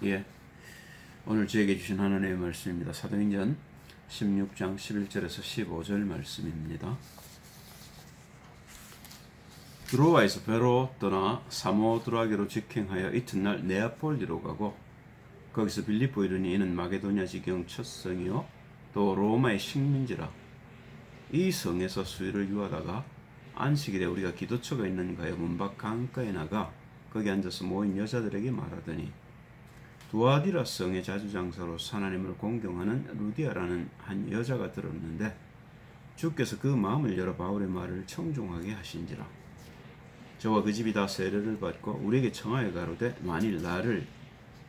예, 오늘 저에게 주신 하나님의 말씀입니다. 사도행전 16장 11절에서 15절 말씀입니다. 드로아에서 배로 떠나 사모드라게로 직행하여 이튿날 네아폴리로 가고 거기서 빌립보 이르니 이는 마게도냐 지경 첫 성이요 또 로마의 식민지라. 이 성에서 수일을 유하다가 안식일에 우리가 기도처가 있는가 하여 문밖 강가에 나가 거기 앉아서 모인 여자들에게 말하더니 두아디라 성의 자주장사로 하나님을 공경하는 루디아라는 한 여자가 들었는데 주께서 그 마음을 열어 바울의 말을 청종하게 하신지라. 저와 그 집이 다 세례를 받고 우리에게 청하여 가로되 만일 나를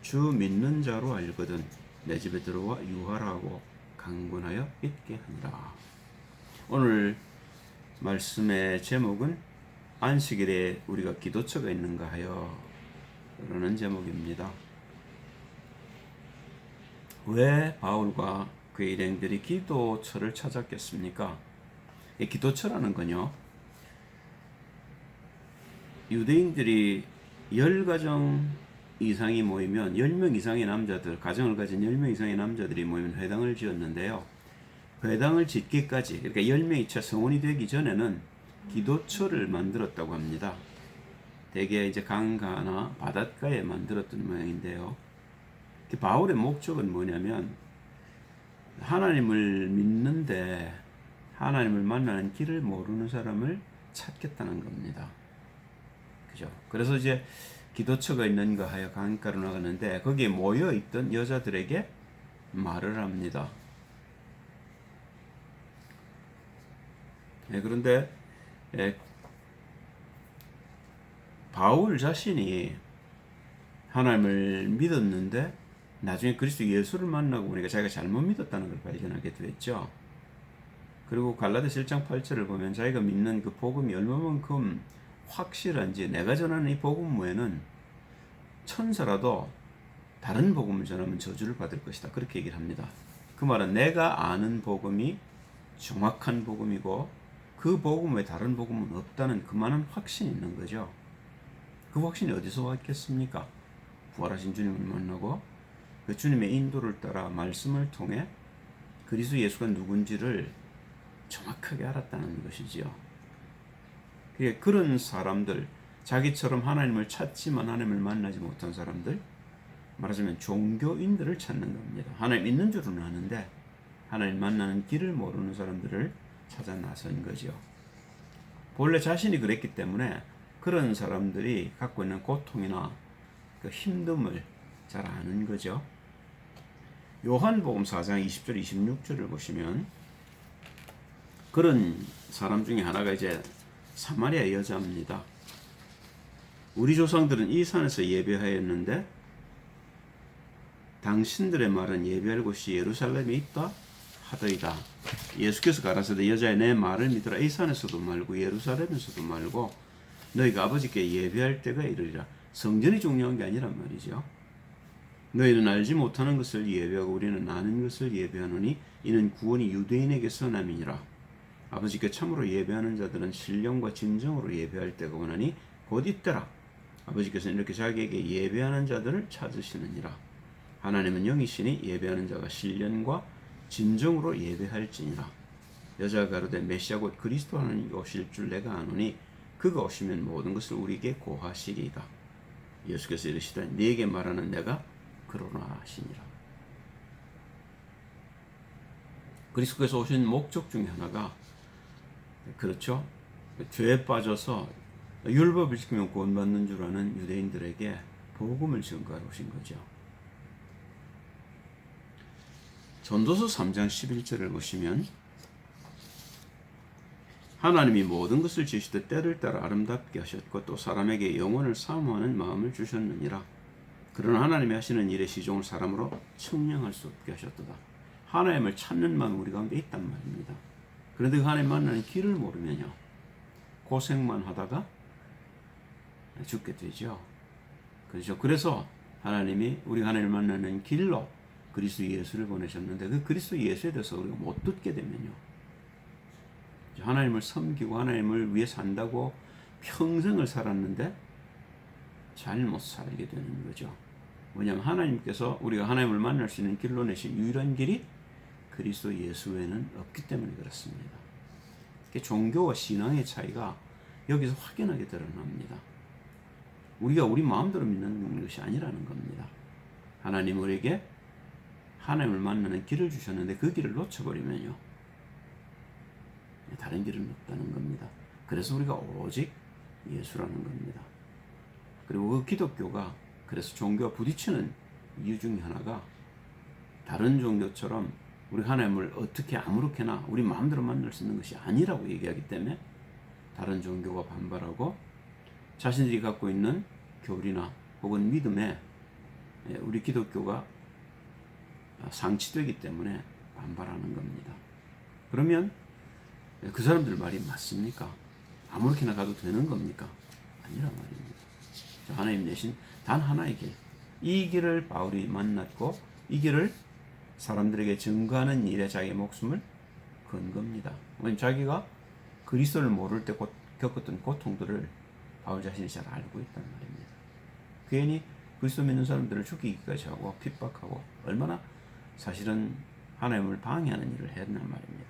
주 믿는 자로 알거든 내 집에 들어와 유하라고 강권하여 있게 하니라. 오늘 말씀의 제목은 안식일에 우리가 기도처가 있는가 하여 라는 제목입니다. 왜 바울과 그의 일행들이 기도처를 찾았겠습니까? 이 기도처라는 건요, 유대인들이 10가정 이상이 모이면 10명 이상의 남자들, 가정을 가진 10명 이상의 남자들이 모이면 회당을 지었는데요. 회당을 짓기까지, 그러니까 10명이 채 성원이 되기 전에는 기도처를 만들었다고 합니다. 대개 이제 강가나 바닷가에 만들었던 모양인데요. 바울의 목적은 뭐냐면 하나님을 믿는데 하나님을 만나는 길을 모르는 사람을 찾겠다는 겁니다. 그죠? 그래서 이제 기도처가 있는가 하여 강가로 나가는데 거기에 모여 있던 여자들에게 말을 합니다. 그런데 바울 자신이 하나님을 믿었는데 나중에 그리스도 예수를 만나고 보니까 자기가 잘못 믿었다는 걸 발견하게 됐죠. 그리고 갈라디아서 1장 8절을 보면 자기가 믿는 그 복음이 얼마만큼 확실한지, 내가 전하는 이 복음에는 천사라도 다른 복음을 전하면 저주를 받을 것이다, 그렇게 얘기를 합니다. 그 말은 내가 아는 복음이 정확한 복음이고 그 복음 외에 다른 복음은 없다는 그만한 확신이 있는 거죠. 그 확신이 어디서 왔겠습니까? 부활하신 주님을 만나고 그 주님의 인도를 따라 말씀을 통해 그리스도 예수가 누군지를 정확하게 알았다는 것이지요. 그런 사람들, 자기처럼 하나님을 찾지만 하나님을 만나지 못한 사람들, 말하자면 종교인들을 찾는 겁니다. 하나님 있는 줄은 아는데 하나님 만나는 길을 모르는 사람들을 찾아 나선 거죠. 본래 자신이 그랬기 때문에 그런 사람들이 갖고 있는 고통이나 그 힘듦을 잘 아는 거죠. 요한복음 4장 20절 26절을 보시면 그런 사람 중에 하나가 이제 사마리아 여자입니다. 우리 조상들은 이 산에서 예배하였는데 당신들의 말은 예배할 곳이 예루살렘에 있다 하더이다. 예수께서 가라사대 여자의 내 말을 믿으라. 이 산에서도 말고 예루살렘에서도 말고 너희가 아버지께 예배할 때가 이르리라. 성전이 중요한 게 아니란 말이죠. 너희는 알지 못하는 것을 예배하고 우리는 아는 것을 예배하노니 이는 구원이 유대인에게서 남이니라. 아버지께 참으로 예배하는 자들은 신령과 진정으로 예배할 때가 오나니 곧 이때라. 아버지께서는 이렇게 자기에게 예배하는 자들을 찾으시느니라. 하나님은 영이시니 예배하는 자가 신령과 진정으로 예배할지니라. 여자가 가로되 메시아 곧 그리스도 하나님이 오실 줄 내가 아노니 그가 오시면 모든 것을 우리에게 고하시리이다. 예수께서 이르시되 네게 말하는 내가 그러나 하시니라. 그리스도께서 오신 목적 중에 하나가 그렇죠. 죄에 빠져서 율법을 지키면 구원받는 줄 아는 유대인들에게 복음을 전가하러 오신 거죠. 전도서 3장 11절을 보시면 하나님이 모든 것을 지으시되 때를 따라 아름답게 하셨고 또 사람에게 영혼을 사모하는 마음을 주셨느니라. 그러나 하나님이 하시는 일의 시종을 사람으로 측량할 수 없게 하셨도다. 하나님을 찾는 마음이 우리 가운데 있단 말입니다. 그런데 그 하나님 만나는 길을 모르면요, 고생만 하다가 죽게 되죠. 그렇죠. 그래서 하나님이 우리가 하나님을 만나는 길로 그리스도 예수를 보내셨는데 그 그리스도 예수에 대해서 우리가 못 듣게 되면요, 하나님을 섬기고 하나님을 위해 산다고 평생을 살았는데 잘 못 살게 되는 거죠. 왜냐하면 하나님께서 우리가 하나님을 만날 수 있는 길로 내신 유일한 길이 그리스도 예수 외에는 없기 때문에 그렇습니다. 종교와 신앙의 차이가 여기서 확연하게 드러납니다. 우리가 우리 마음대로 믿는 것이 아니라는 겁니다. 하나님 우리에게 하나님을 만나는 길을 주셨는데 그 길을 놓쳐버리면요, 다른 길은 없다는 겁니다. 그래서 우리가 오직 예수라는 겁니다. 그리고 그 기독교가 그래서 종교와 부딪히는 이유 중에 하나가 다른 종교처럼 우리 하나님을 어떻게 아무렇게나 우리 마음대로 만날 수 있는 것이 아니라고 얘기하기 때문에 다른 종교가 반발하고 자신들이 갖고 있는 교리나 혹은 믿음에 우리 기독교가 상치되기 때문에 반발하는 겁니다. 그러면 그 사람들 말이 맞습니까? 아무렇게나 가도 되는 겁니까? 아니란 말입니다. 하나님 내신 단 하나의 길, 이 길을 바울이 만났고 이 길을 사람들에게 증거하는 일에 자기의 목숨을 건 겁니다. 왜냐하면 자기가 그리스도를 모를 때 겪었던 고통들을 바울 자신이 잘 알고 있단 말입니다. 괜히 그리스도 믿는 사람들을 죽이기까지 하고 핍박하고 얼마나 사실은 하나님을 방해하는 일을 했단 말입니다.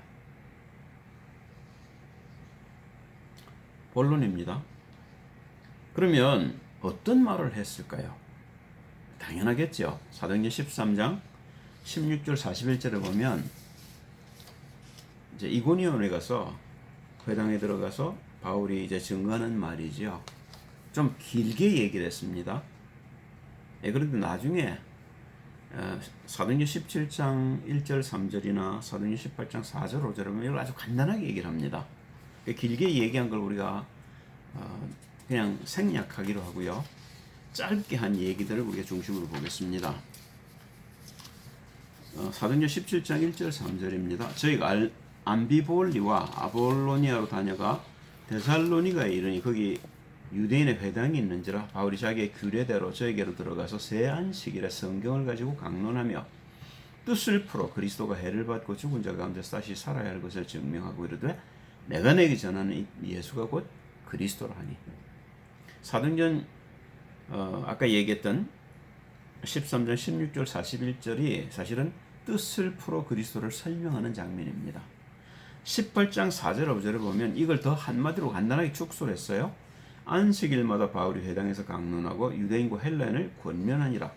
본론입니다. 그러면 어떤 말을 했을까요? 당연하겠죠. 사도행전 13장 16절 41절을 보면 이제 이고니온에 가서 회당에 들어가서 바울이 이제 증거하는 말이죠. 좀 길게 얘기를 했습니다. 그런데 나중에 사도행전 17장 1절 3절이나 사도행전 18장 4절 5절을 보면 이걸 아주 간단하게 얘기를 합니다. 길게 얘기한 걸 우리가 그냥 생략하기로 하고요. 짧게 한 얘기들을 우리가 중심으로 보겠습니다. 사도행전 17장 1절 3절입니다. 저희가 암비볼리와 아볼로니아로 다녀가 데살로니가에 이르니 거기 유대인의 회당이 있는지라 바울이 자기의 규례대로 저에게로 들어가서 새 안식일에 성경을 가지고 강론하며 뜻을 풀어 그리스도가 해를 받고 죽은 자 가운데서 다시 살아야 할 것을 증명하고 이르되 내가 내게 전하는 예수가 곧 그리스도라 하니. 사도행전 아까 얘기했던 13장 16절 41절이 사실은 뜻을 풀어 그리스도를 설명하는 장면입니다. 18장 4절 5절을 보면 이걸 더 한마디로 간단하게 축소를 했어요. 안식일마다 바울이 회당에서 강론하고 유대인과 헬라인을 권면하니라.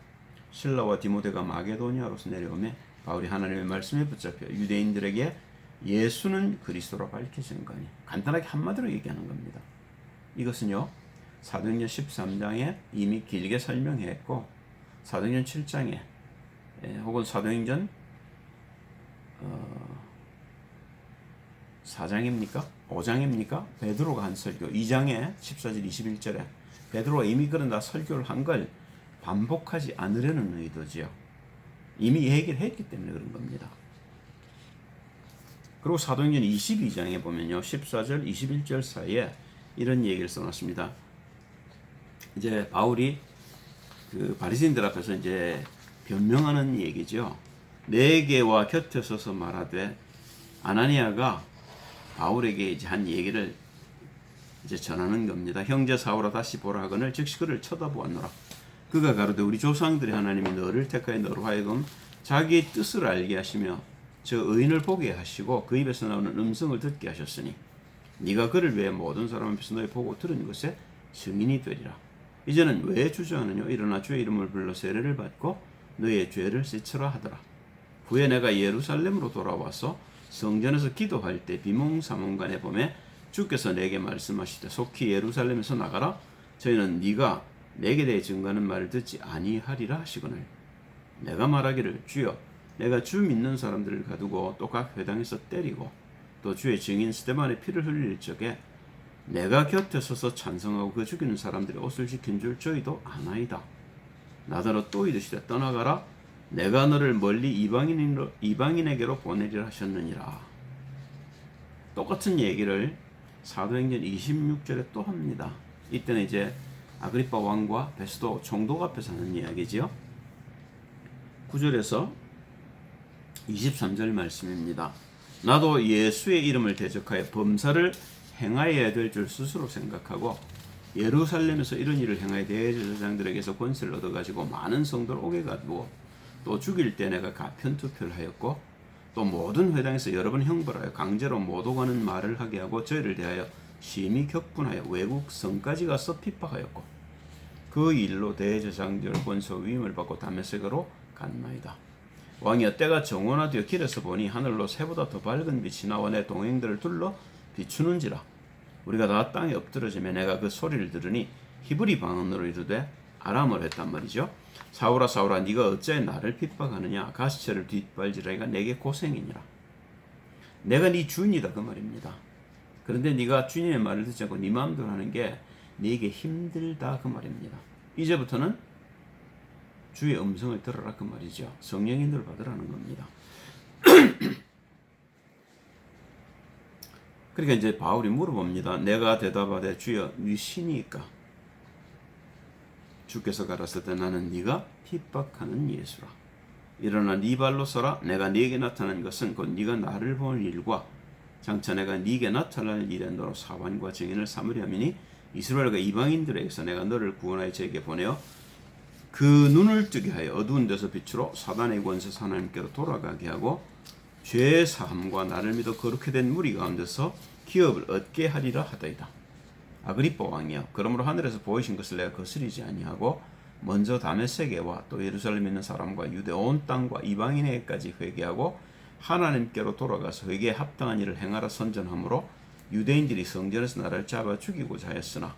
실라와 디모데가 마게도니아로서 내려오매 바울이 하나님의 말씀에 붙잡혀 유대인들에게 예수는 그리스도로 밝혀진 거니. 간단하게 한마디로 얘기하는 겁니다. 이것은요, 사도행전 13장에 이미 길게 설명했고 사도행전 7장에 혹은 사도행전 4장입니까? 5장입니까? 베드로가 한 설교 2장에 14절 21절에 베드로가 이미 그런 다 설교를 한 걸 반복하지 않으려는 의도지요. 이미 얘기를 했기 때문에 그런 겁니다. 그리고 사도행전 22장에 보면요, 14절 21절 사이에 이런 얘기를 써놨습니다. 이제 바울이 그 바리새인들 앞에서 이제 변명하는 얘기죠. 내게와 곁에 서서 말하되 아나니아가 바울에게 이제 한 얘기를 이제 전하는 겁니다. 형제 사울아 다시 보라 하거늘 즉시 그를 쳐다보았노라. 그가 가로되 우리 조상들의 하나님이 너를 택하여 너로 하여금 자기의 뜻을 알게 하시며 저 의인을 보게 하시고 그 입에서 나오는 음성을 듣게 하셨으니 네가 그를 위해 모든 사람 앞에서 너희 보고 들은 것에 증인이 되리라. 이제는 왜 주저하느냐? 일어나 주의 이름을 불러 세례를 받고 너의 죄를 씻으라 하더라. 후에 내가 예루살렘으로 돌아와서 성전에서 기도할 때 비몽사몽간에 보매 주께서 내게 말씀하시되 속히 예루살렘에서 나가라. 저희는 네가 내게 대해 증거하는 말을 듣지 아니하리라 하시거늘 내가 말하기를 주여 내가 주 믿는 사람들을 가두고 또 각 회당에서 때리고 또 주의 증인 스데반의 피를 흘릴 적에 내가 곁에 서서 찬성하고 그 죽이는 사람들의 옷을 지킨 줄 저희도 아나이다. 나더러 또 이르시되 떠나가라. 내가 너를 멀리 이방인에게로 보내리라 하셨느니라. 똑같은 얘기를 사도행전 26절에 또 합니다. 이때는 이제 아그리빠 왕과 베스도 총독 앞에서 하는 이야기지요. 9절에서 23절 말씀입니다. 나도 예수의 이름을 대적하여 범사를 행하여야 될 줄 스스로 생각하고 예루살렘에서 이런 일을 행하여 대제사장들에게서 권세를 얻어가지고 많은 성도를 오게 가두고 또 죽일 때 내가 가편 투표를 하였고 또 모든 회당에서 여러 번 형벌하여 강제로 못 오가는 말을 하게 하고 저희를 대하여 심히 격분하여 외국 성까지 가서 핍박하였고 그 일로 대제사장들 권세 위임을 받고 다메섹으로 갔나이다. 왕이여 때가 정원화되어 길에서 보니 하늘로 새보다 더 밝은 빛이 나와 내 동행들을 둘러 비추는지라. 우리가 다 땅에 엎드러지며 내가 그 소리를 들으니 히브리 방언으로 이르되 아람어로 했단 말이죠. 사울아 사울아 네가 어찌하여 나를 핍박하느냐. 가시체를 뒷발질하기가 내게 고생이니라. 내가 네 주인이다 그 말입니다. 그런데 네가 주님의 말을 듣지 않고 네 마음대로 하는 게 네게 힘들다 그 말입니다. 이제부터는 주의 음성을 들어라 그 말이죠. 성령의 인도를 받으라는 겁니다. 그러니까 이제 바울이 물어봅니다. 내가 대답하되 주여 네 신이니까. 주께서 가라사대 때 나는 네가 핍박하는 예수라. 일어나 네 발로 서라. 내가 네게 나타난 것은 곧 네가 나를 보는 일과 장차 내가 네게 나타날 일에 너로 사관과 증인을 삼으려 함이니 이스라엘과 이방인들에게서 내가 너를 구원하여 제게 보내어 그 눈을 뜨게 하여 어두운 데서 빛으로 사단의 권세 하나님께로 돌아가게 하고 죄의 사함과 나를 믿어 거룩히 된 무리 가운데서 기업을 얻게 하리라 하더이다. 아그리빠 왕이여 그러므로 하늘에서 보이신 것을 내가 거스리지 아니하고 먼저 다메섹에와 또 예루살렘에 있는 사람과 유대 온 땅과 이방인에게까지 회개하고 하나님께로 돌아가서 회개에 합당한 일을 행하라 선전하므로 유대인들이 성전에서 나를 잡아 죽이고자 하였으나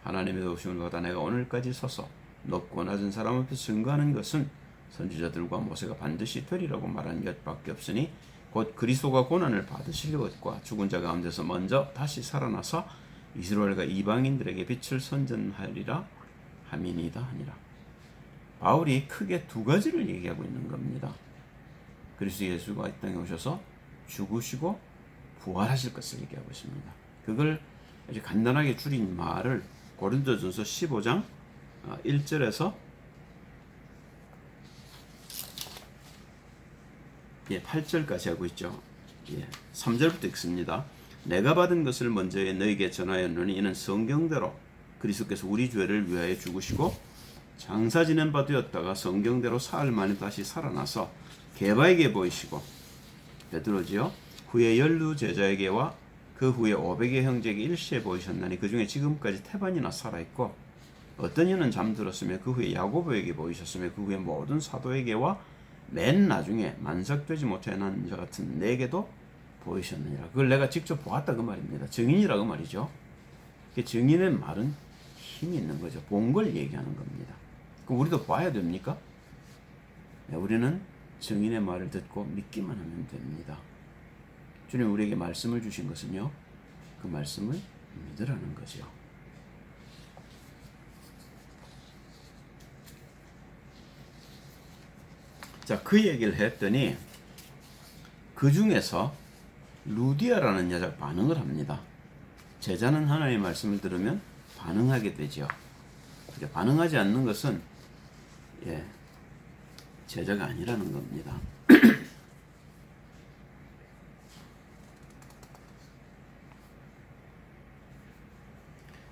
하나님의 도우심을 받아 내가 오늘까지 서서 높고 낮은 사람 앞에 증거하는 것은 선지자들과 모세가 반드시 되리라고 말한 것밖에 없으니 곧 그리스도가 고난을 받으실 것과 죽은 자 가운데서 먼저 다시 살아나서 이스라엘과 이방인들에게 빛을 선전하리라 함이니이다 하니라. 바울이 크게 두 가지를 얘기하고 있는 겁니다. 그리스도 예수가 이 땅에 오셔서 죽으시고 부활하실 것을 얘기하고 있습니다. 그걸 아주 간단하게 줄인 말을 고린도전서 15장 1절에서 8절까지 하고 있죠. 3절부터 읽습니다. 내가 받은 것을 먼저 너에게 전하였노니 이는 성경대로 그리스도께서 우리 죄를 위하여 죽으시고 장사 지낸 바 되었다가 성경대로 사흘 만에 다시 살아나서 게바에게 보이시고 베드로지요. 후에 12제자에게와 그 후에 500의 형제에게 일시에 보이셨나니 그 중에 지금까지 태반이나 살아있고 어떤 이는 잠들었으며 그 후에 야고보에게 보이셨으며 그 후에 모든 사도에게와 맨 나중에 만삭되지 못해 난 자 같은 내게도 보이셨느니라. 그걸 내가 직접 보았다 그 말입니다. 증인이라 그 말이죠. 증인의 말은 힘이 있는 거죠. 본 걸 얘기하는 겁니다. 그럼 우리도 봐야 됩니까? 우리는 증인의 말을 듣고 믿기만 하면 됩니다. 주님 우리에게 말씀을 주신 것은요. 그 말씀을 믿으라는 거죠. 자, 그 얘기를 했더니 그 중에서 루디아라는 여자가 반응을 합니다. 제자는 하나님의 말씀을 들으면 반응하게 되죠. 반응하지 않는 것은 제자가 아니라는 겁니다.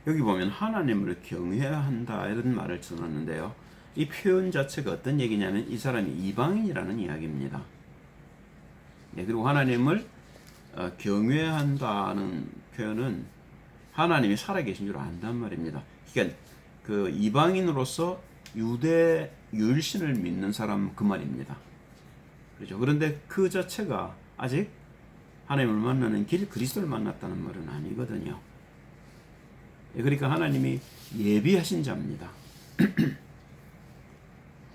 여기 보면 하나님을 경외해야 한다 이런 말을 써놨는데요. 이 표현 자체가 어떤 얘기냐면 이 사람이 이방인이라는 이야기입니다. 그리고 하나님을 경외한다는 표현은 하나님이 살아계신 줄 안단 말입니다. 그러니까 그 이방인으로서 유대 유일신을 믿는 사람 그 말입니다. 그렇죠. 그런데 그 자체가 아직 하나님을 만나는 길 그리스도를 만났다는 말은 아니거든요. 그러니까 하나님이 예비하신 자입니다.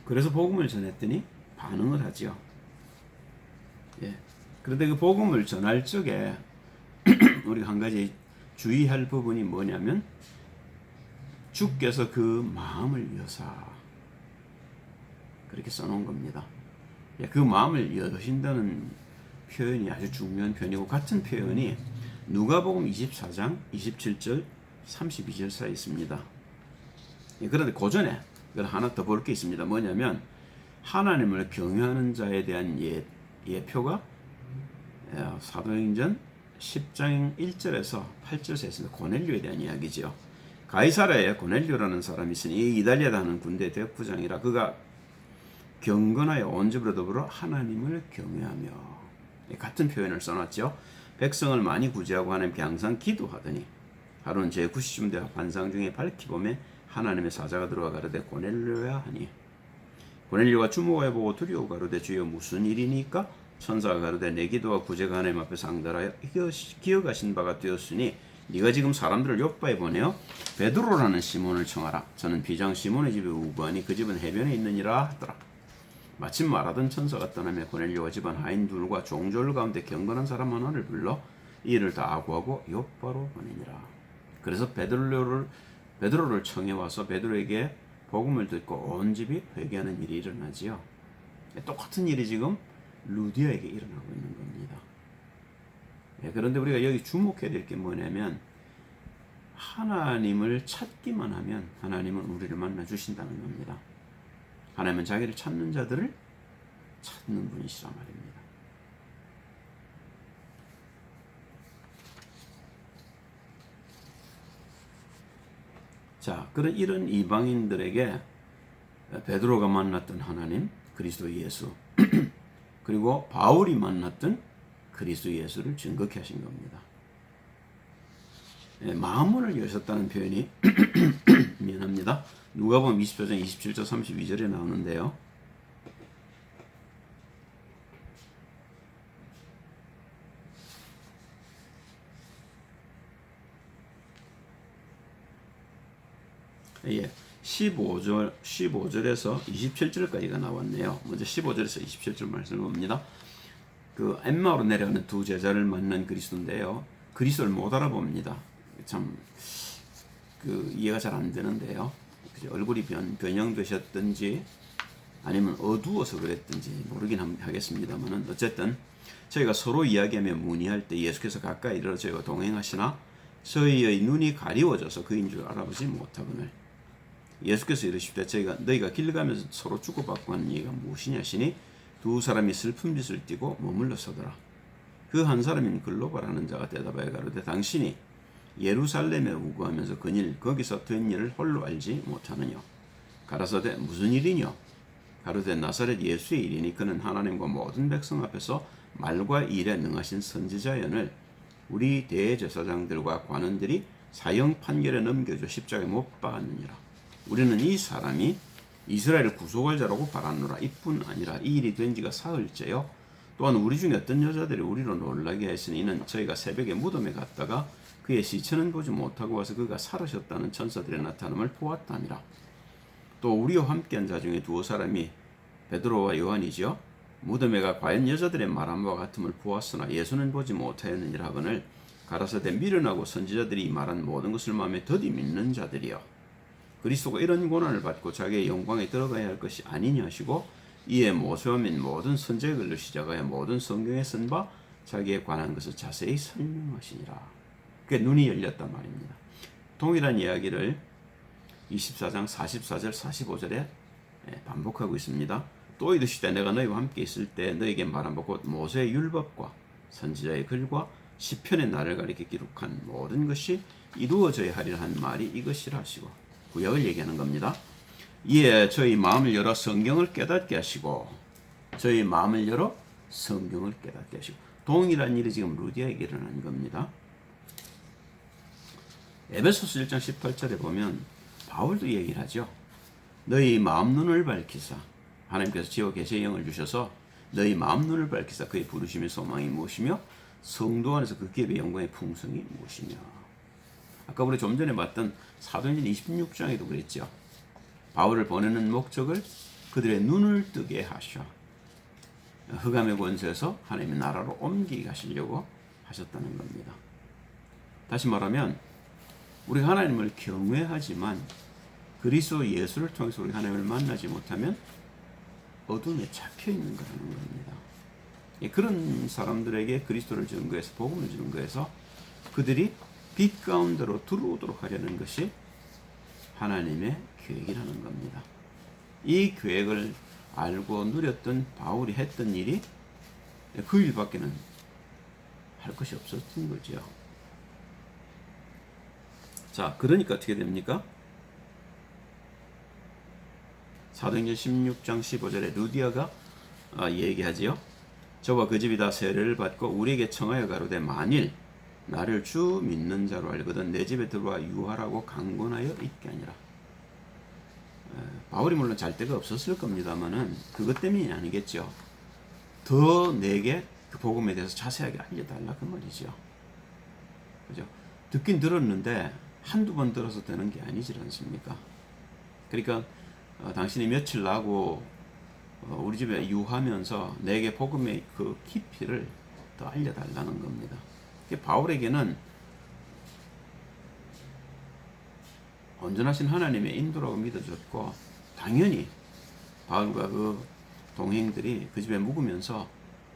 그래서 복음을 전했더니 반응을 하죠. 그런데 그 복음을 전할 적에 우리가 한 가지 주의할 부분이 뭐냐면 주께서 그 마음을 여사 그렇게 써놓은 겁니다. 그 마음을 여신다는 표현이 아주 중요한 표현이고 같은 표현이 누가복음 24장 27절 32절 사이에 있습니다. 그런데 그 전에 하나 더 볼 게 있습니다. 뭐냐면 하나님을 경외하는 자에 대한 예표가 사도행전 10장 1절에서 8절에 있습니다. 고넬료에 대한 이야기죠. 가이사랴에 고넬료라는 사람이 있으니 이 이달리아다 하는 군대 대부장이라. 그가 경건하여 온 집으로 더불어 하나님을 경외하며, 같은 표현을 써놨죠. 백성을 많이 구제하고 하나님께 항상 기도하더니 하루는 제9시쯤 되어 반상 중에 밝히 보매 하나님의 사자가 들어와 가로되 고넬료야 하니, 고넬료가 주목하여 보고 두려워 가로되 주여 무슨 일이니까? 천사가 가로되 내 기도와 구제가 하나님 앞에 상달하여 기억하신 바가 되었으니 네가 지금 사람들을 요바에 보내어 베드로라는 시몬을 청하라. 저는 비장 시몬의 집에 우거하니 그 집은 해변에 있느니라 하더라. 마침 말하던 천사가 떠나며 고넬료와 집안 하인 둘과 종졸 가운데 경건한 사람 하나를 불러 이 일을 다 구하고 요바로 보내니라. 그래서 베드로를 청해 와서 베드로에게 복음을 듣고 온 집이 회개하는 일이 일어나지요. 똑같은 일이 지금 루디아에게 일어나고 있는 겁니다. 그런데 우리가 여기 주목해야 될 게 뭐냐면, 하나님을 찾기만 하면 하나님은 우리를 만나 주신다는 겁니다. 하나님은 자기를 찾는 자들을 찾는 분이시란 말입니다. 자, 그런 이런 이방인들에게 베드로가 만났던 하나님, 그리스도 예수, 그리고 바울이 만났던 그리스도 예수를 증거케 하신 겁니다. 마음문을 여셨다는 표현이 미안합니다. 누가복음 24장 27절 32절에 나오는데요. 예, 15절에서 27절까지가 나왔네요. 먼저 15절에서 27절 말씀을 봅니다. 그 엠마오로 내려가는 두 제자를 만난 그리스도인데요. 그리스도를 못 알아봅니다. 참 이해가 잘 안 되는데요. 얼굴이 변형되셨든지 아니면 어두워서 그랬든지 모르긴 하겠습니다만, 어쨌든 저희가 서로 이야기하며 문의할 때 예수께서 가까이 이르러 저희와 동행하시나 저희의 눈이 가리워져서 그인 줄 알아보지 못하거늘 예수께서 이르시되 너희가 길 가면서 서로 주고받고 하는 얘기가 무엇이냐 하시니 두 사람이 슬픈 빛을 띠고 머물러 서더라. 그 한 사람인 글로바라는 자가 대답하여 가로되 당신이 예루살렘에 우거하면서 거기서 된 일을 홀로 알지 못하느냐. 가라사대 무슨 일이뇨? 가로되 나사렛 예수의 일이니 그는 하나님과 모든 백성 앞에서 말과 일에 능하신 선지자연을 우리 대제사장들과 관원들이 사형 판결에 넘겨줘 십자가에 못 박았느니라. 우리는 이 사람이 이스라엘을 구속할 자라고 바라노라. 이뿐 아니라 이 일이 된 지가 사흘째요. 또한 우리 중에 어떤 여자들이 우리로 놀라게 하시니 이는 저희가 새벽에 무덤에 갔다가 그의 시체는 보지 못하고 와서 그가 살으셨다는 천사들의 나타남을 보았다니라. 또 우리와 함께한 자 중에 두어 사람이 베드로와 요한이지요. 무덤에 가 과연 여자들의 말한 바와 같음을 보았으나 예수는 보지 못하였느니라 하거늘 가라사대 미련하고 선지자들이 말한 모든 것을 마음에 더디 믿는 자들이여. 그리스도가 이런 고난을 받고 자기의 영광에 들어가야 할 것이 아니냐 하시고 이에 모세와 및 모든 선지자의 글로 시작하여 모든 성경에 쓴 바 자기에 관한 것을 자세히 설명하시니라. 그게 눈이 열렸단 말입니다. 동일한 이야기를 24장 44절 45절에 반복하고 있습니다. 또 이르시되 내가 너희와 함께 있을 때 너희에게 말한 바 곧 모세의 율법과 선지자의 글과 시편의 나를 가리켜 기록한 모든 것이 이루어져야 하리라 한 말이 이것이라 하시고, 구약을 얘기하는 겁니다. 이에 저희 마음을 열어 성경을 깨닫게 하시고, 저희 마음을 열어 성경을 깨닫게 하시고, 동일한 일이 지금 루디아에게 일어난 겁니다. 에베소서 1장 18절에 보면 바울도 얘기를 하죠. 너희 마음 눈을 밝히사, 하나님께서 지어 계시의 영을 주셔서 너희 마음 눈을 밝히사 그의 부르심의 소망이 무엇이며 성도 안에서 그 기업의 영광의 풍성이 무엇이며. 아까 우리 좀 전에 봤던 사도행전 26장에도 그랬죠. 바울을 보내는 목적을 그들의 눈을 뜨게 하셔 흑암의 권세에서 하나님의 나라로 옮기게 하시려고 하셨다는 겁니다. 다시 말하면 우리가 하나님을 경외하지만 그리스도 예수를 통해서 우리 하나님을 만나지 못하면 어둠에 잡혀 있는 거라는 겁니다. 그런 사람들에게 그리스도를 증거해서 복음을 증거해서 그들이 빛 가운데로 들어오도록 하려는 것이 하나님의 계획이라는 겁니다. 이 계획을 알고 누렸던 바울이 했던 일이 그 일밖에는 할 것이 없었던 거죠. 자, 그러니까 어떻게 됩니까? 사도행전 16장 15절에 루디아가 얘기하지요. 저와 그 집이 다 세례를 받고 우리에게 청하여 가로되 만일 나를 주 믿는 자로 알거든 내 집에 들어와 유하라고 강권하여 있게 하니라. 바울이 물론 잘 데가 없었을 겁니다만은 그것 때문이 아니겠죠. 더 내게 그 복음에 대해서 자세하게 알려달라 그 말이죠. 그죠? 듣긴 들었는데 한두 번 들어서 되는 게 아니지 않습니까? 그러니까 당신이 며칠 나고 우리 집에 유하면서 내게 복음의 그 깊이를 더 알려달라는 겁니다. 바울에게는 온전하신 하나님의 인도라고 믿어졌고 당연히 바울과 그 동행들이 그 집에 묵으면서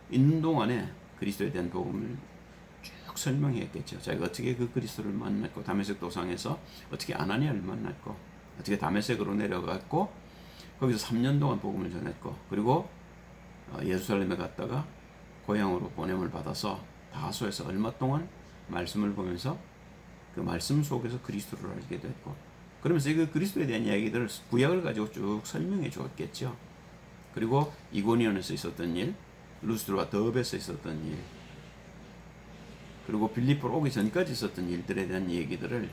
있는 동안에 그리스도에 대한 복음을 쭉 설명했겠죠. 자기가 어떻게 그 그리스도를 만났고 다메섹 도상에서 어떻게 아나니아를 만났고 어떻게 다메섹으로 내려갔고 거기서 3년 동안 복음을 전했고 그리고 예루살렘에 갔다가 고향으로 보냄을 받아서 다소에서 얼마 동안 말씀을 보면서 그 말씀 속에서 그리스도를 알게 됐고 그러면서 이 그리스도에 대한 이야기들을 구약을 가지고 쭉 설명해 주었겠죠. 그리고 이고니온에서 있었던 일, 루스드와 더베에서 있었던 일, 그리고 빌립보로 오기 전까지 있었던 일들에 대한 얘기들을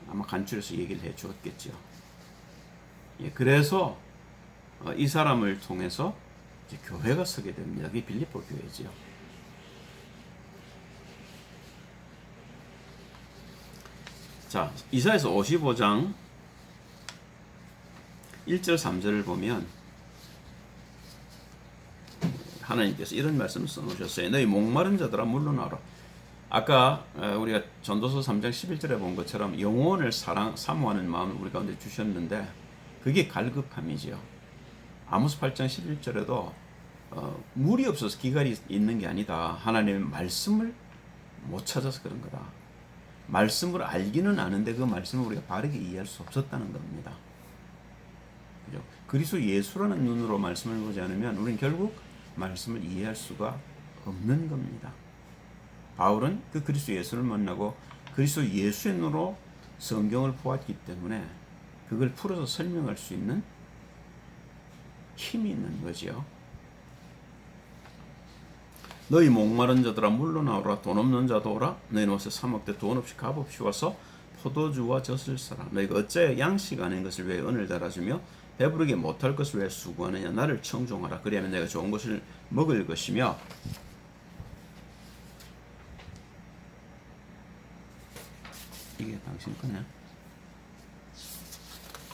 아마 간추려서 얘기를 해 주었겠죠. 예, 그래서 이 사람을 통해서 이제 교회가 서게 됩니다. 그게 빌립보 교회지요. 자, 이사야서 55장 1절 3절을 보면 하나님께서 이런 말씀을 써놓으셨어요. 너희 목마른 자들아 물러나라. 아까 우리가 전도서 3장 11절에 본 것처럼 영혼을 사모하는 마음을 우리 가운데 주셨는데 그게 갈급함이지요. 아모스 8장 11절에도 물이 없어서 기갈이 있는 게 아니다. 하나님의 말씀을 못 찾아서 그런 거다. 말씀을 알기는 아는데 그 말씀을 우리가 바르게 이해할 수 없었다는 겁니다. 그죠? 그리스도 예수라는 눈으로 말씀을 보지 않으면 우리는 결국 말씀을 이해할 수가 없는 겁니다. 바울은 그 그리스도 예수를 만나고 그리스도 예수의 눈으로 성경을 보았기 때문에 그걸 풀어서 설명할 수 있는 힘이 있는 거지요. 너희 목마른 자들아 물러나오라. 돈 없는 자도 오라. 너희는 와서 사 먹되 돈 없이 값 없이 와서 포도주와 젖을 사라. 너희가 어찌하여 양식 아닌 것을 위해 은을 달아주며 배부르게 못할 것을 위해 수고하느냐. 나를 청종하라. 그리하면 내가 좋은 것을 먹을 것이며 이게 당신 거냐?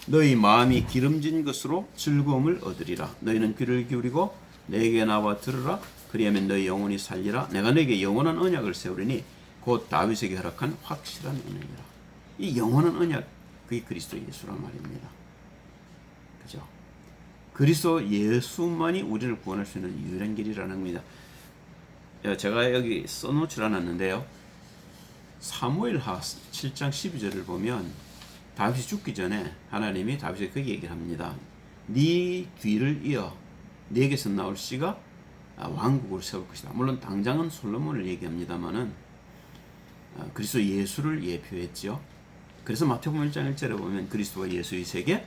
너희 마음이 기름진 것으로 즐거움을 얻으리라. 너희는 귀를 기울이고 내게 나와 들으라. 그리하면 너희 영혼이 살리라. 내가 너에게 영원한 언약을 세우리니 곧 다윗에게 허락한 확실한 언약이라. 이 영원한 언약 그게 그리스도 예수란 말입니다. 그죠? 그리스도 예수만이 우리를 구원할 수 있는 유일한 길이라는 겁니다. 제가 여기 써놓지 않았는데요. 사무엘하 7장 12절을 보면 다윗이 죽기 전에 하나님이 다윗에게 그 얘기를 합니다. 네 뒤를 이어 네게서 나올 씨가 왕국을 세울 것이다. 물론 당장은 솔로몬을 얘기합니다만은 그리스도 예수를 예표했지요. 그래서 마태복음 1장 1절에 보면 그리스도와 예수의 세계,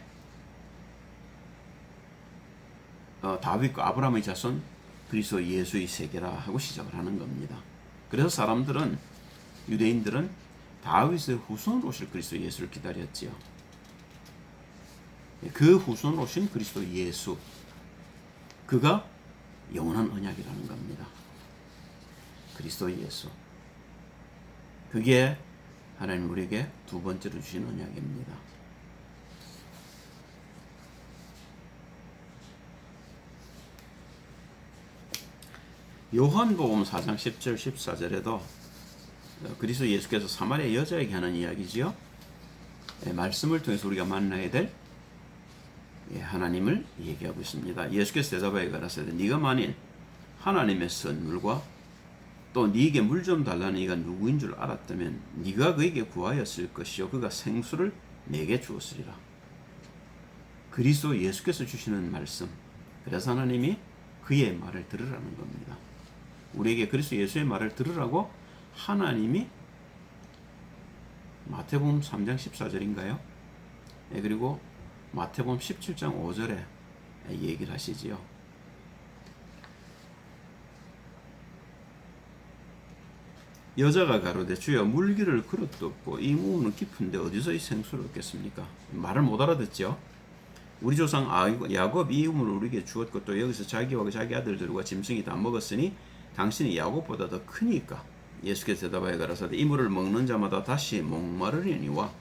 다윗과 아브라함의 자손, 그리스도 예수의 세계라 하고 시작을 하는 겁니다. 그래서 사람들은 유대인들은 다윗의 후손으로 오실 그리스도 예수를 기다렸지요. 그 후손으로 오신 그리스도 예수, 그가 영원한 언약이라는 겁니다. 그리스도 예수, 그게 하나님 우리에게 두 번째로 주신 언약입니다. 요한복음 4장 10절 14절에도 그리스도 예수께서 사마리아 여자에게 하는 이야기지요. 말씀을 통해서 우리가 만나야 될 하나님을 얘기하고 있습니다. 예수께서 대답하여 가라사대 네가 만일 하나님의 선물과 또 네게 물 좀 달라는 이가 누구인 줄 알았다면 네가 그에게 구하였을 것이요 그가 생수를 내게 주었으리라. 그리스도 예수께서 주시는 말씀, 그래서 하나님이 그의 말을 들으라는 겁니다. 우리에게 그리스도 예수의 말을 들으라고 하나님이 마태복음 3장 14절인가요? 예, 그리고 마태복음 17장 5절에 얘기를 하시지요. 여자가 가로되 주여 물기를 그릇도 없고 이 무는 깊은데 어디서 이 생수를 얻겠습니까? 말을 못 알아듣죠. 우리 조상 야곱이 이 우물을 우리에게 주었고 또 여기서 자기와 자기 아들들과 짐승이 다 먹었으니 당신이 야곱보다 더 크니까. 예수께서 대답하여 가라사대 이 물을 먹는 자마다 다시 목마르려니와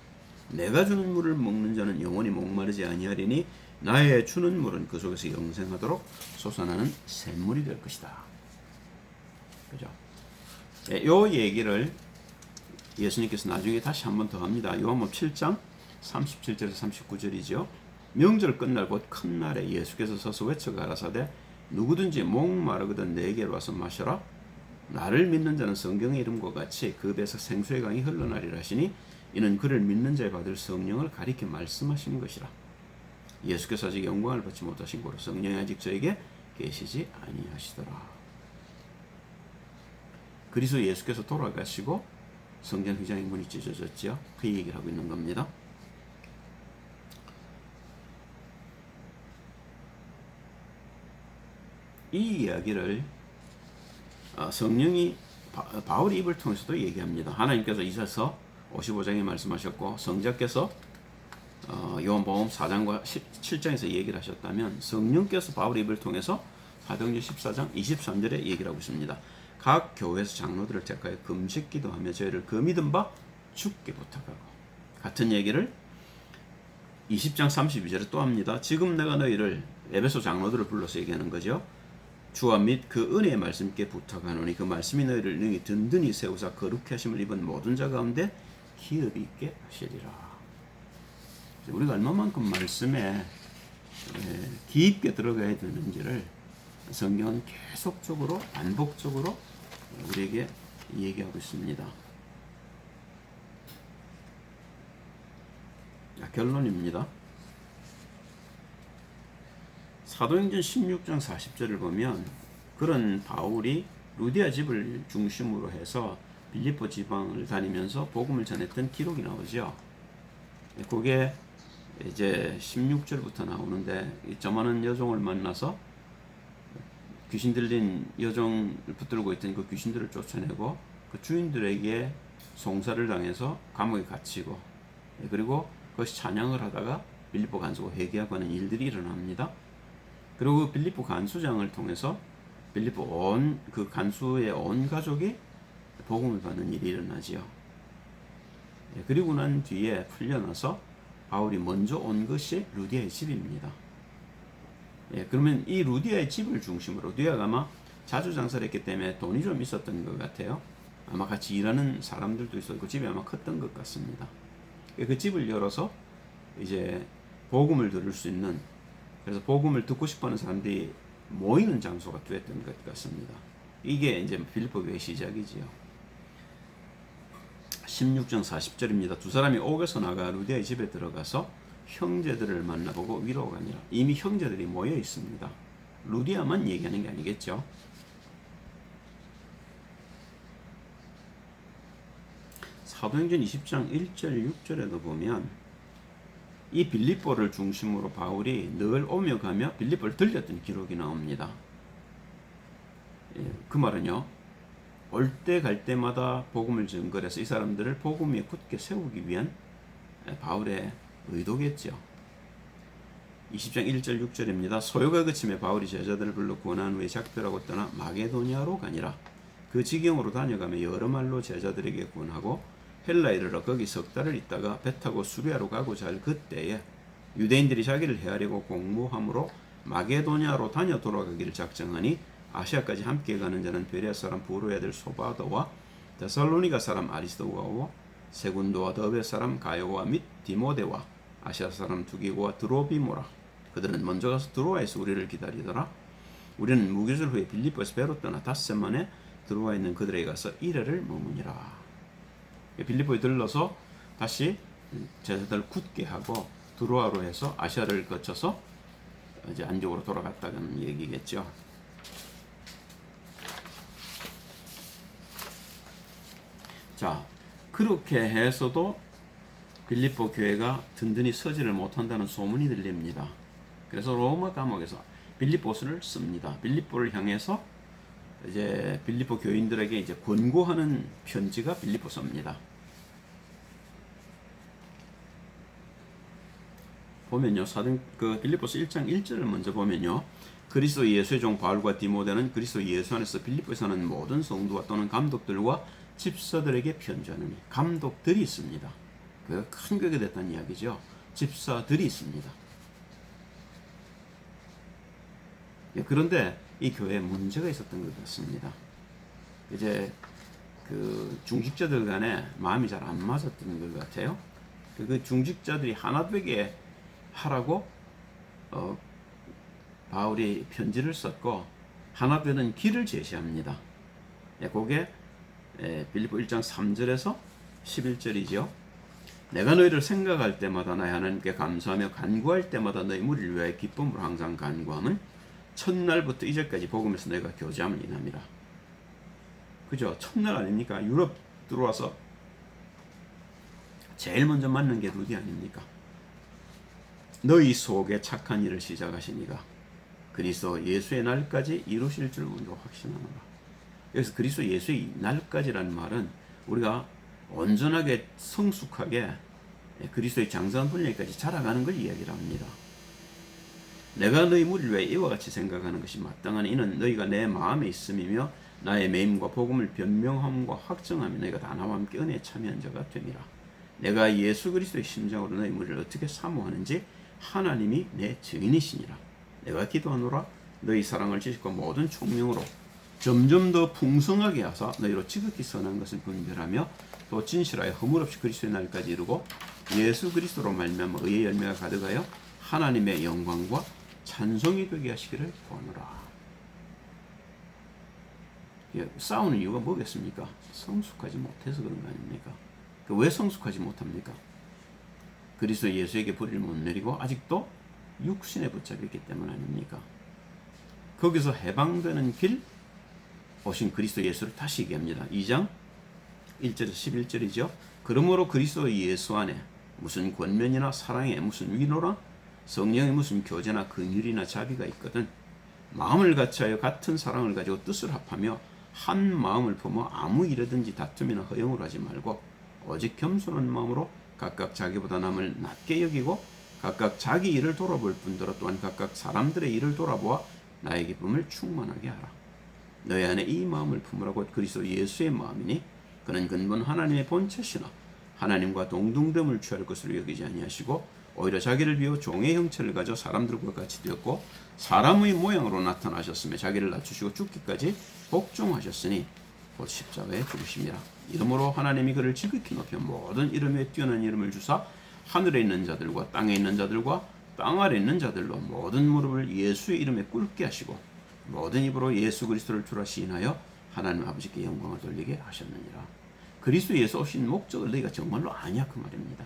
내가 주는 물을 먹는 자는 영원히 목마르지 아니하리니 나의 주는 물은 그 속에서 영생하도록 솟아나는 샘물이 될 것이다. 그죠? 요 얘기를 예수님께서 나중에 다시 한 번 더 합니다. 요한복음 7장 37절에서 39절이죠. 명절 끝날 곧 큰 날에 예수께서 서서 외쳐 가라사대 누구든지 목마르거든 내게로 와서 마셔라. 나를 믿는 자는 성경의 이름과 같이 그 배에서 생수의 강이 흘러나리라 하시니 이는 그를 믿는 자에 받을 성령을 가리켜 말씀하시는 것이라. 예수께서 아직 영광을 받지 못하신 고로 성령이 아직 저에게 계시지 아니하시더라. 그리스도 예수께서 돌아가시고 성전 휘장의 문이 찢어졌죠. 그 얘기를 하고 있는 겁니다. 이 이야기를 성령이 바울의 입을 통해서도 얘기합니다. 하나님께서 이사서 55장에 말씀하셨고 성자께서 요한복음 4장과 7장에서 얘기를 하셨다면 성령께서 바울의 입을 통해서 사도행전 14장 23절에 얘기를 하고 있습니다. 각 교회에서 장로들을 택하여 금식 기도하며 저희를 그 믿은 바 주께 부탁하고 같은 얘기를 20장 32절에 또 합니다. 지금 내가 너희를 에베소 장로들을 불러서 얘기하는 거죠. 주와 및 그 은혜의 말씀께 부탁하노니 그 말씀이 너희를 능히 든든히 세우사 거룩히 하심을 입은 모든 자 가운데 기업이 있게 하시리라. 우리가 얼마만큼 말씀에 깊게 들어가야 되는지를 성경은 계속적으로 반복적으로 우리에게 얘기하고 있습니다. 자, 결론입니다. 사도행전 16장 40절을 보면 그런 바울이 루디아 집을 중심으로 해서 빌립보 지방을 다니면서 복음을 전했던 기록이 나오죠. 그게 이제 16절부터 나오는데 저만한 여종을 만나서 귀신 들린 여종을 붙들고 있던 그 귀신들을 쫓아내고 그 주인들에게 송사를 당해서 감옥에 gat히고 그리고 그것이 찬양을 하다가 빌립보 간수가 회개하고 하는 일들이 일어납니다. 그리고 그 빌립보 간수장을 통해서 빌립보 그 간수의 온 가족이 복음을 받는 일이 일어나지요. 그리고 난 뒤에 풀려나서 바울이 먼저 온 것이 루디아의 집입니다. 그러면 이 루디아의 집을 중심으로 루디아가 아마 자주 장사를 했기 때문에 돈이 좀 있었던 것 같아요. 아마 같이 일하는 사람들도 있었고 집이 아마 컸던 것 같습니다. 그 집을 열어서 이제 복음을 들을 수 있는 그래서 복음을 듣고 싶어하는 사람들이 모이는 장소가 되었던 것 같습니다. 이게 이제 빌립보 교회의 시작이지요. 16장 40절입니다. 두 사람이 옥에서 나가 루디아의 집에 들어가서 형제들을 만나보고 위로가 아니라 이미 형제들이 모여 있습니다. 루디아만 얘기하는 게 아니겠죠. 사도행전 20장 1절 6절에도 보면 이 빌립보를 중심으로 바울이 늘 오며 가며 빌립보를 들렸던 기록이 나옵니다. 그 말은요. 올 때 갈 때마다 복음을 전거해서 이 사람들을 복음 위에 굳게 세우기 위한 바울의 의도겠죠. 20장 1절 6절입니다. 소요가 그침에 바울이 제자들을 불러 구원한 후에 작별하고 떠나 마게도니아로 가니라. 그 지경으로 다녀가며 여러 말로 제자들에게 구원하고 헬라에 이르러 거기 석 달을 있다가 배 타고 수리아로 가고자 할 그때에 유대인들이 자기를 헤아리고 공모함으로 마게도니아로 다녀 돌아가기를 작정하니 아시아까지 함께 가는 자는 베레아 사람 부로의 아들 소바도와 데살로니가 사람 아리스도와와 세군도와 더베 사람 가요와 및 디모데와 아시아 사람 두기고와 드로비모라. 그들은 먼저 가서 드로아에서 우리를 기다리더라. 우리는 무교절 후에 빌립보에서 배로 떠나 닷새 만에 드로아에 있는 그들에게 가서 이래를 머무니라. 빌립보에 들러서 다시 제자들을 굳게 하고 드로아로 해서 아시아를 거쳐서 이제 안쪽으로 돌아갔다는 얘기겠죠. 자, 그렇게 해서도 빌립보 교회가 든든히 서지를 못한다는 소문이 들립니다. 그래서 로마 감옥에서 빌립보서를 씁니다. 빌립보를 향해서 이제 빌립보 교인들에게 이제 권고하는 편지가 빌립보서입니다. 보면요, 빌립보서 1장 1절을 먼저 보면요, 그리스도 예수의 종 바울과 디모데는 그리스도 예수 안에서 빌립보에 사는 모든 성도와 또는 감독들과 집사들에게 편지하느니, 감독들이 있습니다. 그 큰 교회가 됐다는 이야기죠. 집사들이 있습니다. 그런데 이 교회에 문제가 있었던 것 같습니다. 이제 그 중직자들 간에 마음이 잘 안 맞았던 것 같아요. 그 중직자들이 하나 되게 하라고 바울이 편지를 썼고 하나 되는 길을 제시합니다. 그게 빌립보 1장 3절에서 11절이죠. 내가 너희를 생각할 때마다 나의 하나님께 감사하며 간구할 때마다 너희 무리를 위하여 기쁨으로 항상 간구함은 첫날부터 이제까지 복음에서 너희가 교제함을 인함이라. 그죠? 첫날 아닙니까? 유럽 들어와서 제일 먼저 맞는 게 루디 아닙니까? 너희 속에 착한 일을 시작하시니가 그리스도 예수의 날까지 이루실 줄 우리가 확신하노라. 여기서 그리스도 예수의 날까지라는 말은 우리가 온전하게 성숙하게 그리스도의 장성한 분량까지 자라가는 걸 이야기를 합니다. 내가 너희 무리를 위해 이와 같이 생각하는 것이 마땅하니 이는 너희가 내 마음에 있음이며 나의 매임과 복음을 변명함과 확정하며 너희가 다 나와 함께 은혜에 참여한 자가 됨이라. 내가 예수 그리스도의 심장으로 너희 무리를 어떻게 사모하는지 하나님이 내 증인이시니라. 내가 기도하노라. 너희 사랑을 지식과 모든 총명으로 점점 더 풍성하게 하사 너희로 지극히 선한 것을 분별하며 또 진실하여 허물없이 그리스도의 날까지 이루고 예수 그리스도로 말미암아 의의 열매가 가득하여 하나님의 영광과 찬송이 되게 하시기를 구하노라. 싸우는 이유가 뭐겠습니까? 성숙하지 못해서 그런 거 아닙니까? 왜 성숙하지 못합니까? 그리스도 예수에게 불의를 못 내리고 아직도 육신에 붙잡혔기 때문 아닙니까? 거기서 해방되는 길 오신 그리스도 예수를 다시 얘기합니다. 2장 1절에서 11절이죠. 그러므로 그리스도 예수 안에 무슨 권면이나 사랑에 무슨 위로나 성령의 무슨 교제나 긍휼이나 자비가 있거든 마음을 같이하여 같은 사랑을 가지고 뜻을 합하며 한 마음을 품어 아무 일이든지 다툼이나 허영을 하지 말고 오직 겸손한 마음으로 각각 자기보다 남을 낮게 여기고 각각 자기 일을 돌아볼 뿐더러 또한 각각 사람들의 일을 돌아보아 나의 기쁨을 충만하게 하라. 너희 안에 이 마음을 품으라고 그리스도 예수의 마음이니 그는 근본 하나님의 본체시나 하나님과 동등됨을 취할 것으로 여기지 아니하시고 오히려 자기를 비워 종의 형체를 가져 사람들과 같이 되었고 사람의 모양으로 나타나셨으며 자기를 낮추시고 죽기까지 복종하셨으니 곧 십자가에 죽으심이라. 이러므로 하나님이 그를 지극히 높여 모든 이름 위에 뛰어난 이름을 주사 하늘에 있는 자들과 땅에 있는 자들과 땅 아래 있는 자들로 모든 무릎을 예수의 이름에 꿇게 하시고 모든 입으로 예수 그리스도를 주라 시인하여 하나님 아버지께 영광을 돌리게 하셨느니라. 그리스도 예수 오신 목적을 너희가 정말로 아냐 그 말입니다.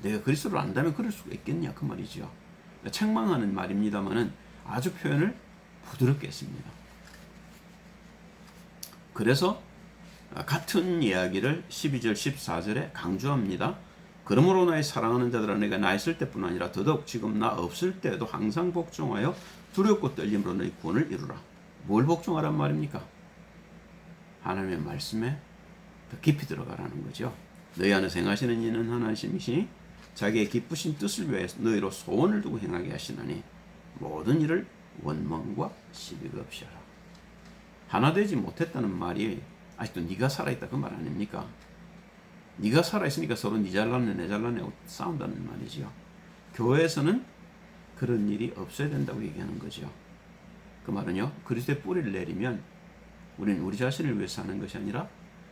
내가 그리스도를 안다면 그럴 수가 있겠냐 그 말이죠. 책망하는 말입니다만은 아주 표현을 부드럽게 했습니다. 그래서 같은 이야기를 12절 14절에 강조합니다. 그러므로 나의 사랑하는 자들아 내가 나 있을 때뿐 아니라 더더욱 지금 나 없을 때에도 항상 복종하여 두렵고 떨림으로 너희 구원을 이루라. 뭘 복종하란 말입니까? 하나님의 말씀에 더 깊이 들어가라는 거죠. 너희 안에 행하시는 이는 하나님이시니 자기의 기쁘신 뜻을 위해 너희로 소원을 두고 행하게 하시나니 모든 일을 원망과 시비가 없이 하라. 하나 되지 못했다는 말이 아직도 네가 살아있다 그 말 아닙니까? 네가 살아있으니까 서로 네 잘났네 내 잘났네 싸운다는 말이죠. 교회에서는 그런 일이 없어야 된다고 얘기하는 거죠. 그 말은요, 그리스도의 뿌리를 내리면 우리는 우리 자신을 위해 사는 것이 아니라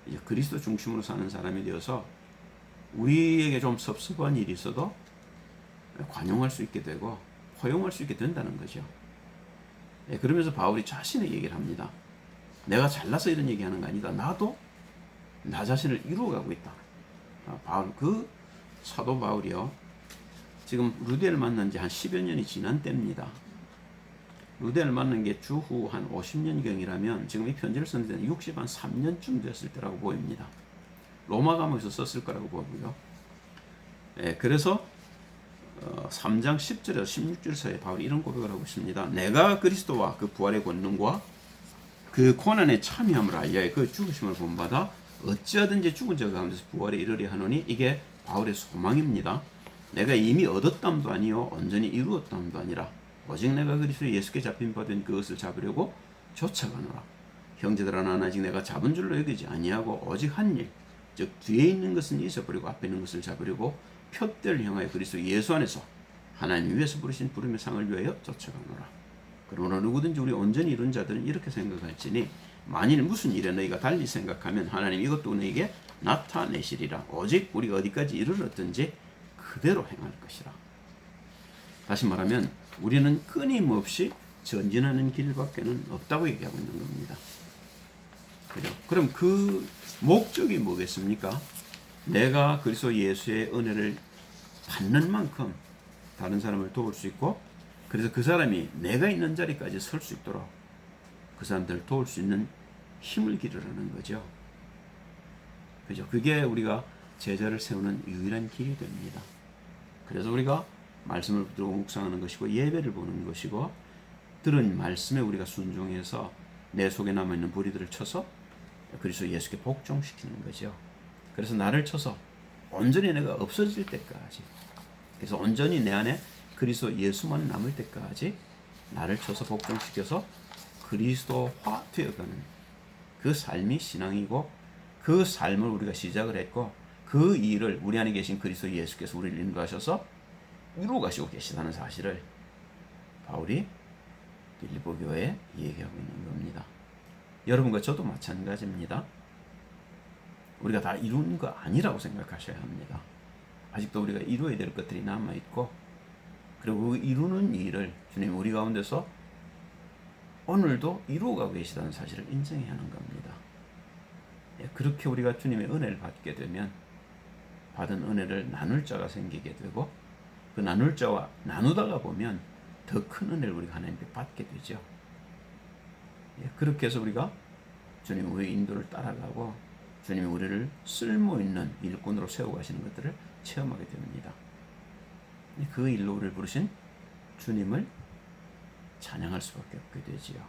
이제 그리스도 중심으로 사는 사람이 되어서 우리에게 좀 섭섭한 일이 있어도 관용할 수 있게 되고 포용할 수 있게 된다는 거죠. 그러면서 바울이 자신의 얘기를 합니다. 내가 잘나서 이런 얘기하는 거 아니다. 나도 나 자신을 이루어가고 있다. 바울, 그 사도 바울이요. 지금 루디를 만난 지 한 10여 년이 지난 때입니다. 루디를 만난 게 주후 한 50년경이라면 지금 이 편지를 썼을 때는 60한 3년쯤 됐을 때라고 보입니다. 로마 감옥에서 썼을 거라고 보고요. 예, 그래서 3장 10절에서 16절 사이에 바울이 이런 고백을 하고 있습니다. 내가 그리스도와 그 부활의 권능과 그 고난에 참여함을 알려야 그 죽으심을 본받아 어찌하든지 죽은 자 가운데서 부활에 이르려 하노니 이게 바울의 소망입니다. 내가 이미 얻었담도 아니요 온전히 이루었담도 아니라 오직 내가 그리스도 예수께 잡힌 바 된 그것을 잡으려고 쫓아가노라. 형제들아 나는 아직 내가 잡은 줄로 여기지 아니하고 오직 한 일, 즉 뒤에 있는 것은 잊어버리고 앞에 있는 것을 잡으려고 표대를 향하여 그리스도 예수 안에서 하나님 위에서 부르신 부름의 상을 위하여 쫓아가노라. 그러나 누구든지 우리 온전히 이룬 자들은 이렇게 생각할지니 만일 무슨 일에 너희가 달리 생각하면 하나님 이것도 너희에게 나타내시리라. 오직 우리가 어디까지 이르렀든지 그대로 행할 것이라. 다시 말하면 우리는 끊임없이 전진하는 길밖에는 없다고 얘기하고 있는 겁니다. 그죠? 그럼 그 목적이 뭐겠습니까? 내가 그리스도 예수의 은혜를 받는 만큼 다른 사람을 도울 수 있고, 그래서 그 사람이 내가 있는 자리까지 설 수 있도록 그 사람들을 도울 수 있는 힘을 기르라는 거죠. 그죠? 그게 우리가 제자를 세우는 유일한 길이 됩니다. 그래서 우리가 말씀을 듣고 묵상하는 것이고 예배를 보는 것이고 들은 말씀에 우리가 순종해서 내 속에 남아있는 불의들을 쳐서 그리스도 예수께 복종시키는 거죠. 그래서 나를 쳐서 온전히 내가 없어질 때까지, 그래서 온전히 내 안에 그리스도 예수만 남을 때까지 나를 쳐서 복종시켜서 그리스도화 되어가는 그 삶이 신앙이고, 그 삶을 우리가 시작을 했고 그 일을 우리 안에 계신 그리스도 예수께서 우리를 인도하셔서 이루어 가시고 계시다는 사실을 바울이 빌립보 교회에 얘기하고 있는 겁니다. 여러분과 저도 마찬가지입니다. 우리가 다 이룬 거 아니라고 생각하셔야 합니다. 아직도 우리가 이루어야 될 것들이 남아있고, 그리고 그 이루는 일을 주님 우리 가운데서 오늘도 이루어가고 계시다는 사실을 인정해야 하는 겁니다. 그렇게 우리가 주님의 은혜를 받게 되면 받은 은혜를 나눌 자가 생기게 되고, 그 나눌 자와 나누다가 보면 더 큰 은혜를 우리가 하나님께 받게 되죠. 그렇게 해서 우리가 주님 우리의 인도를 따라가고 주님이 우리를 쓸모있는 일꾼으로 세워가시는 것들을 체험하게 됩니다. 그 일로 우리를 부르신 주님을 찬양할 수밖에 없게 되지요.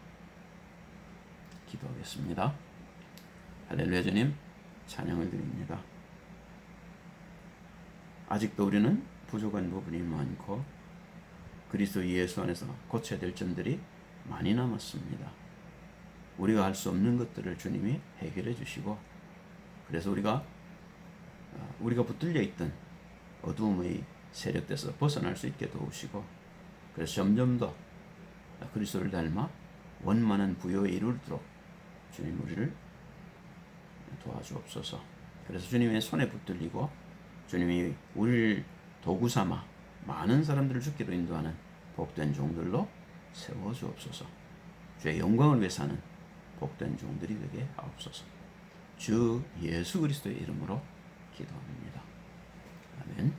기도하겠습니다. 할렐루야. 주님 찬양을 드립니다. 아직도 우리는 부족한 부분이 많고 그리스도 예수 안에서 고쳐야 될 점들이 많이 남았습니다. 우리가 할 수 없는 것들을 주님이 해결해 주시고, 그래서 우리가 붙들려 있던 어두움의 세력에서 벗어날 수 있게 도우시고, 그래서 점점 더 그리스도를 닮아 원만한 부요에 이르도록 주님 우리를 도와주옵소서. 그래서 주님의 손에 붙들리고 주님이 우리를 도구 삼아 많은 사람들을 죽기로 인도하는 복된 종들로 세워주옵소서. 주의 영광을 위해 사는 복된 종들이 되게 하옵소서. 주 예수 그리스도의 이름으로 기도합니다. 아멘.